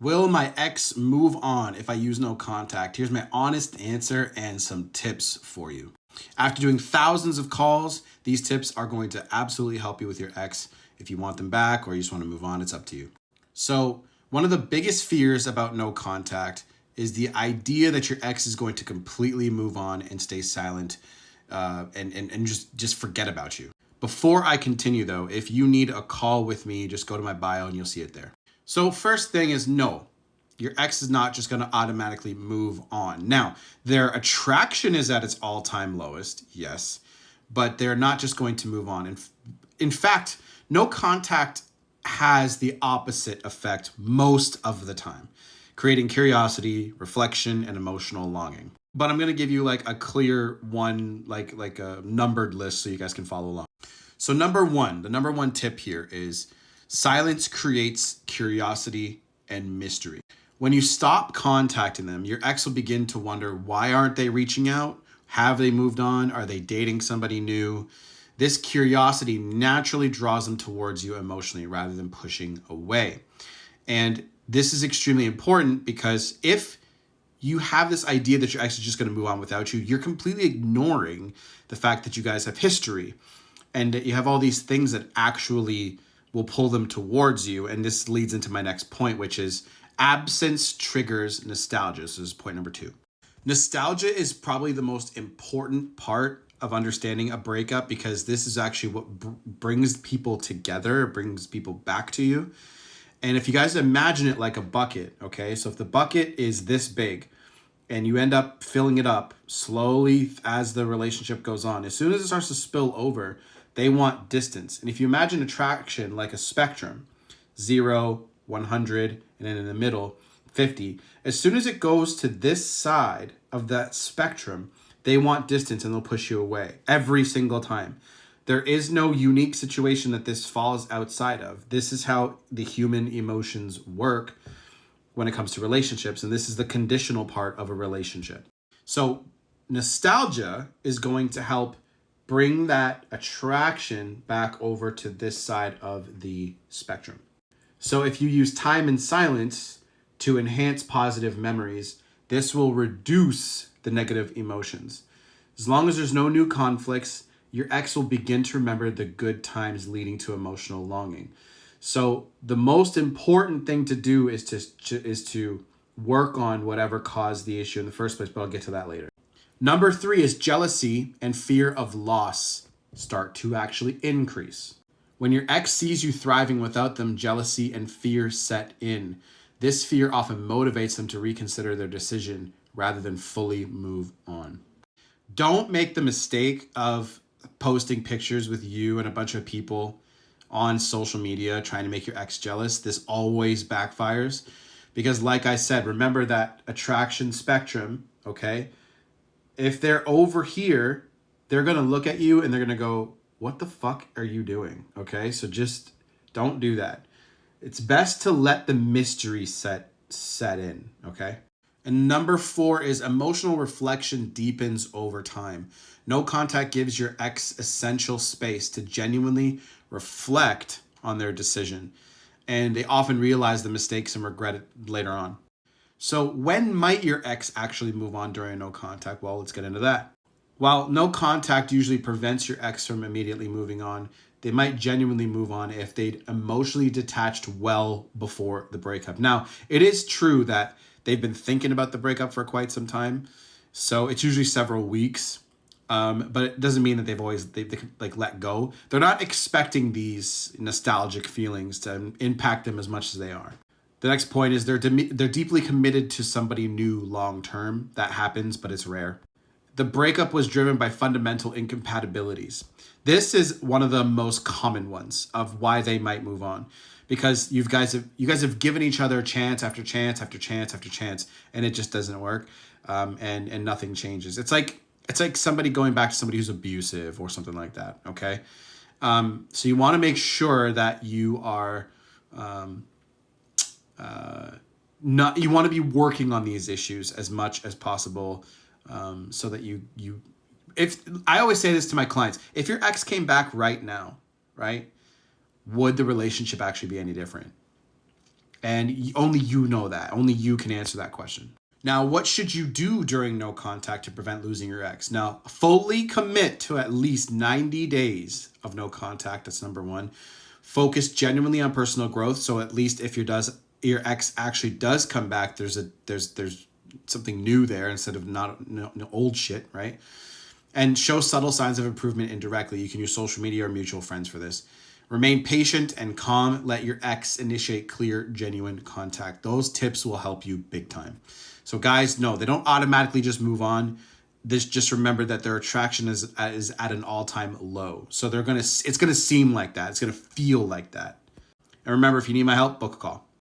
Will my ex move on if I use no contact? Here's my honest answer and some tips for you. After doing thousands of calls, these tips are going to absolutely help you with your ex. If you want them back or you just want to move on, it's up to you. So, one of the biggest fears about no contact is the idea that your ex is going to completely move on and stay silent and just forget about you. Before I continue though, if you need a call with me, just go to my bio and you'll see it there. So first thing is no, your ex is not just going to automatically move on. Now, their attraction is at its all-time lowest, yes, but they're not just going to move on. In fact, no contact has the opposite effect most of the time, creating curiosity, reflection, and emotional longing. But I'm going to give you like a clear one, like a numbered list so you guys can follow along. So the number one tip here is silence creates curiosity and mystery. When you stop contacting them, your ex will begin to wonder, why aren't they reaching out? Have they moved on? Are they dating somebody new? This curiosity naturally draws them towards you emotionally rather than pushing away. And this is extremely important because if you have this idea that your ex is just going to move on without you, you're completely ignoring the fact that you guys have history and that you have all these things that actually will pull them towards you. And this leads into my next point, which is absence triggers nostalgia. So this is point number 2. Nostalgia is probably the most important part of understanding a breakup because this is actually what brings people together, brings people back to you. And if you guys imagine it like a bucket, okay? So if the bucket is this big and you end up filling it up slowly as the relationship goes on, as soon as it starts to spill over, they want distance. And if you imagine attraction like a spectrum, 0, 100, and then in the middle, 50, as soon as it goes to this side of that spectrum, they want distance and they'll push you away every single time. There is no unique situation that this falls outside of. This is how the human emotions work when it comes to relationships, and this is the conditional part of a relationship. So nostalgia is going to help bring that attraction back over to this side of the spectrum. So if you use time and silence to enhance positive memories, this will reduce the negative emotions. As long as there's no new conflicts, your ex will begin to remember the good times leading to emotional longing. So the most important thing to do is to work on whatever caused the issue in the first place, but I'll get to that later. Number 3 is jealousy and fear of loss start to actually increase. When your ex sees you thriving without them, jealousy and fear set in. This fear often motivates them to reconsider their decision rather than fully move on. Don't make the mistake of posting pictures with you and a bunch of people on social media trying to make your ex jealous. This always backfires because, like I said, remember that attraction spectrum, okay? If they're over here, they're going to look at you and they're going to go, what the fuck are you doing? Okay, so just don't do that. It's best to let the mystery set in, okay? And number 4 is emotional reflection deepens over time. No contact gives your ex essential space to genuinely reflect on their decision. And they often realize the mistakes and regret it later on. So when might your ex actually move on during no contact? Well, let's get into that. While no contact usually prevents your ex from immediately moving on, they might genuinely move on if they'd emotionally detached well before the breakup. Now, it is true that they've been thinking about the breakup for quite some time, so it's usually several weeks. But it doesn't mean that they like let go. They're not expecting these nostalgic feelings to impact them as much as they are. The next point is they're deeply committed to somebody new long term. That happens, but it's rare. The breakup was driven by fundamental incompatibilities. This is one of the most common ones of why they might move on, because you guys have given each other chance after chance after chance after chance, and it just doesn't work, and nothing changes. It's like somebody going back to somebody who's abusive or something like that. Okay, so you want to make sure that you are not. You want to be working on these issues as much as possible. So that if I always say this to my clients, if your ex came back right now, right, would the relationship actually be any different? And only you know that. Only you can answer that question. Now, what should you do during no contact to prevent losing your ex? Now, fully commit to at least 90 days of no contact. That's number one. Focus genuinely on personal growth. So at least if your ex actually does come back, there's something new there instead of not no old shit, right? And show subtle signs of improvement indirectly. You can use social media or mutual friends for this. Remain patient and calm. Let your ex initiate clear, genuine contact. Those tips will help you big time. So guys, no, they don't automatically just move on. Just remember that their attraction is at an all-time low. So it's gonna seem like that. It's gonna feel like that. And remember, if you need my help, book a call.